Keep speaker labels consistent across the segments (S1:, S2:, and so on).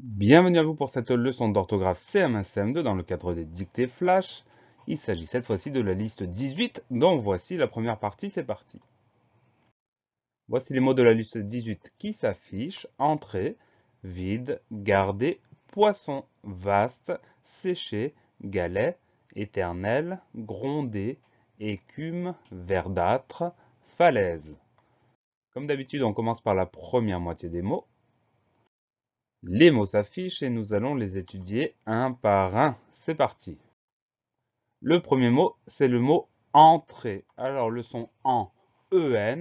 S1: Bienvenue à vous pour cette leçon d'orthographe CM1 CM2 dans le cadre des dictées flash. Il s'agit cette fois-ci de la liste 18, dont voici la première partie, c'est parti. Voici les mots de la liste 18 qui s'affichent. Entrée, vide, garder, poisson, vaste, sécher, galet, éternel, gronder, écume, verdâtre, falaise. Comme d'habitude, on commence par la première moitié des mots. Les mots s'affichent et nous allons les étudier un par un. C'est parti. Le premier mot, c'est le mot entrée. Alors le son en, en.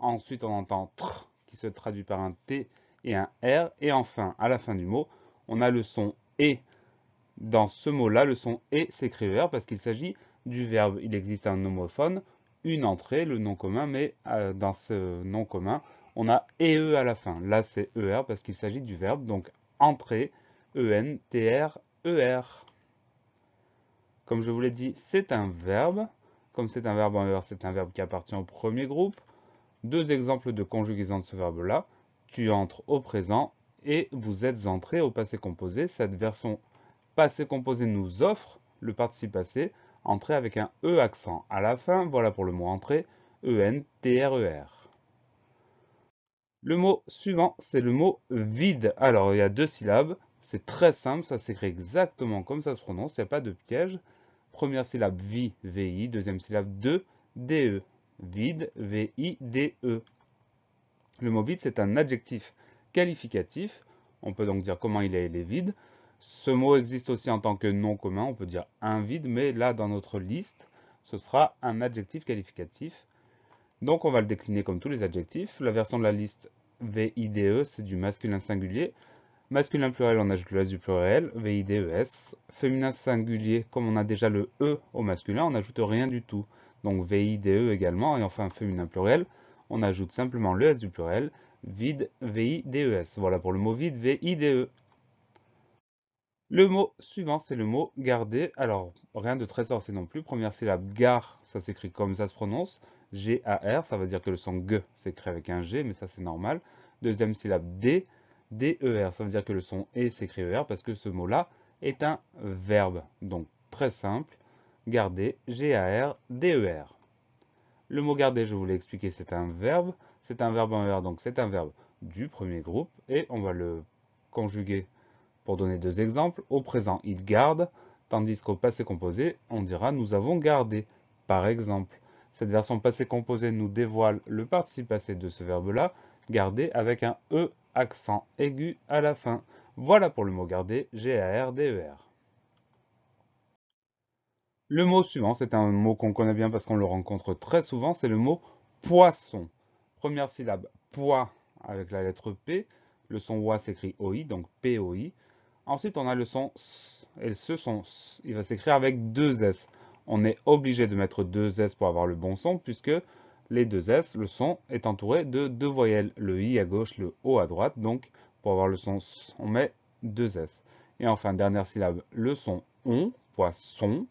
S1: Ensuite, on entend tr qui se traduit par un t et un r. Et enfin, à la fin du mot, on a le son et. Dans ce mot-là, le son et s'écrit er parce qu'il s'agit du verbe. Il existe un homophone, une entrée, le nom commun, mais dans ce nom commun, on a e à la fin. Là, c'est er parce qu'il s'agit du verbe. Donc, entrée, e-n-t-r-e-r. Comme je vous l'ai dit, c'est un verbe. Comme c'est un verbe en er, c'est un verbe qui appartient au premier groupe. Deux exemples de conjugaison de ce verbe-là. Tu entres au présent et vous êtes entré au passé composé. Cette version passé composé nous offre le participe passé, entrée avec un E accent à la fin. Voilà pour le mot entrée, E-N-T-R-E-R. Le mot suivant, c'est le mot vide. Alors, il y a deux syllabes. C'est très simple, ça s'écrit exactement comme ça se prononce, il n'y a pas de piège. Première syllabe vi, V-I. Deuxième syllabe de, D-E. Vide, V-I-D-E. Le mot vide, c'est un adjectif qualificatif. On peut donc dire comment il est vide. Ce mot existe aussi en tant que nom commun. On peut dire un vide, mais là, dans notre liste, ce sera un adjectif qualificatif. Donc, on va le décliner comme tous les adjectifs. La version de la liste VIDE, c'est du masculin singulier. Masculin pluriel, on ajoute le S du pluriel, VIDES. Féminin singulier, comme on a déjà le E au masculin, on n'ajoute rien du tout. Donc VIDE également. Et enfin, féminin pluriel, on ajoute simplement le S du pluriel, vide, VIDES. Voilà pour le mot vide, VIDE. Le mot suivant, c'est le mot garder. Alors, rien de très sorcier non plus. Première syllabe, gare, ça s'écrit comme ça se prononce. G-A-R, ça veut dire que le son G s'écrit avec un G, mais ça c'est normal. Deuxième syllabe, D, D-E-R, ça veut dire que le son E s'écrit E-R parce que ce mot-là est un verbe. Donc, très simple, garder, G-A-R-D-E-R. Le mot garder, je vous l'ai expliqué, c'est un verbe. C'est un verbe en E-R, donc c'est un verbe du premier groupe. Et on va le conjuguer pour donner deux exemples, au présent, il garde, tandis qu'au passé composé, on dira nous avons gardé. Par exemple, cette version passé composé nous dévoile le participe passé de ce verbe-là, garder avec un E accent aigu à la fin. Voilà pour le mot garder, G-A-R-D-E-R. Le mot suivant, c'est un mot qu'on connaît bien parce qu'on le rencontre très souvent, c'est le mot poisson. Première syllabe, poids avec la lettre P. Le son OA s'écrit OI, donc P-O-I. Ensuite, on a le son S. Et ce son S, il va s'écrire avec deux S. On est obligé de mettre deux S pour avoir le bon son, puisque les deux S, le son est entouré de deux voyelles. Le I à gauche, le O à droite. Donc, pour avoir le son S, on met deux S. Et enfin, dernière syllabe, le son ON, poisson,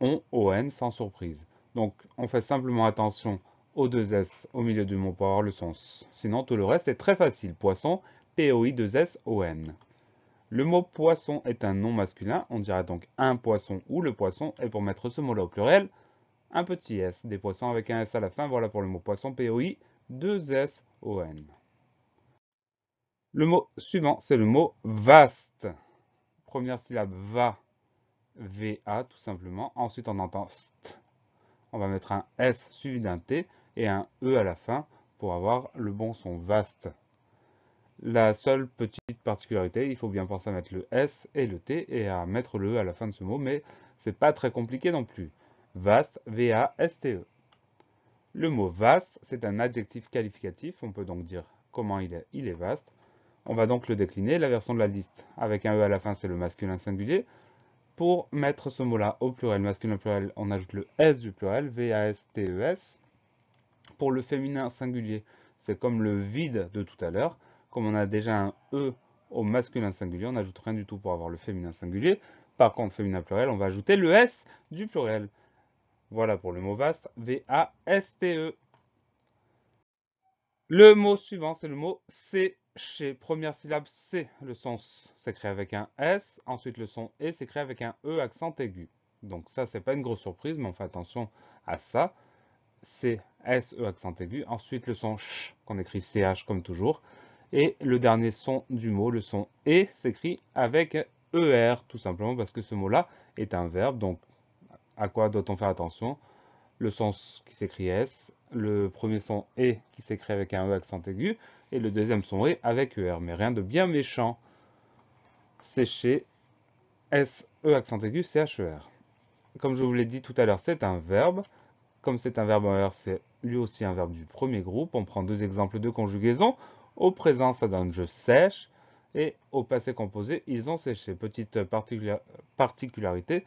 S1: ON, O-N, sans surprise. Donc, on fait simplement attention aux deux S au milieu du mot pour avoir le son S. Sinon, tout le reste est très facile. Poisson, P-O-I-2-S-O-N. Le mot poisson est un nom masculin, on dira donc un poisson ou le poisson, et pour mettre ce mot-là au pluriel, un petit s, des poissons avec un s à la fin, voilà pour le mot poisson, P-O-I, 2-S-O-N. Le mot suivant, c'est le mot vaste. Première syllabe va, V-A tout simplement, ensuite on entend st. On va mettre un S suivi d'un T et un E à la fin pour avoir le bon son vaste. La seule petite particularité, il faut bien penser à mettre le S et le T et à mettre le E à la fin de ce mot, mais c'est pas très compliqué non plus. Vaste, V-A-S-T-E. Le mot vaste, c'est un adjectif qualificatif, on peut donc dire comment il est vaste. On va donc le décliner, la version de la liste avec un E à la fin, c'est le masculin singulier. Pour mettre ce mot-là au pluriel, masculin pluriel, on ajoute le S du pluriel, V-A-S-T-E-S. Pour le féminin singulier, c'est comme le vide de tout à l'heure. Comme on a déjà un E au masculin singulier, on n'ajoute rien du tout pour avoir le féminin singulier. Par contre, féminin pluriel, on va ajouter le S du pluriel. Voilà pour le mot vaste, V-A-S-T-E. Le mot suivant, c'est le mot sécher. Sécher, première syllabe C, le son S s'écrit avec un S, ensuite le son E s'écrit avec un E accent aigu. Donc ça, c'est pas une grosse surprise, mais on fait attention à ça. C, S, E accent aigu. Ensuite le son CH, qu'on écrit CH comme toujours. Et le dernier son du mot, le son E, s'écrit avec ER, tout simplement parce que ce mot-là est un verbe. Donc à quoi doit-on faire attention? Le son qui s'écrit S, le premier son E qui s'écrit avec un E accent aigu, et le deuxième son E avec ER, mais rien de bien méchant. Sécher, S, E accent aigu, CHER. Comme je vous l'ai dit tout à l'heure, c'est un verbe. Comme c'est un verbe en ER, c'est lui aussi un verbe du premier groupe. On prend deux exemples de conjugaison. Au présent, ça donne je sèche, et au passé composé, ils ont séché. Petite particularité,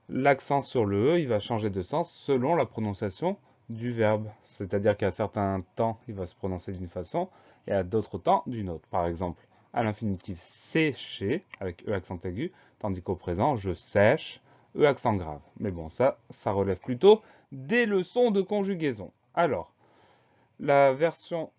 S1: l'accent sur le E, il va changer de sens selon la prononciation du verbe. C'est-à-dire qu'à certains temps, il va se prononcer d'une façon et à d'autres temps d'une autre. Par exemple, à l'infinitif sécher, avec E accent aigu, tandis qu'au présent, je sèche, E accent grave. Mais bon, ça relève plutôt des leçons de conjugaison. Alors, la version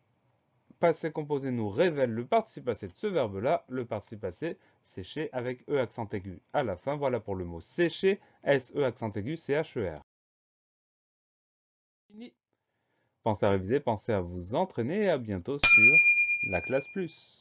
S1: passé composé nous révèle le participe passé de ce verbe-là, le participe passé sécher avec E accent aigu à la fin. Voilà pour le mot sécher, S-E accent aigu, C-H-E-R. Fini. Pensez à réviser, pensez à vous entraîner et à bientôt sur la classe plus.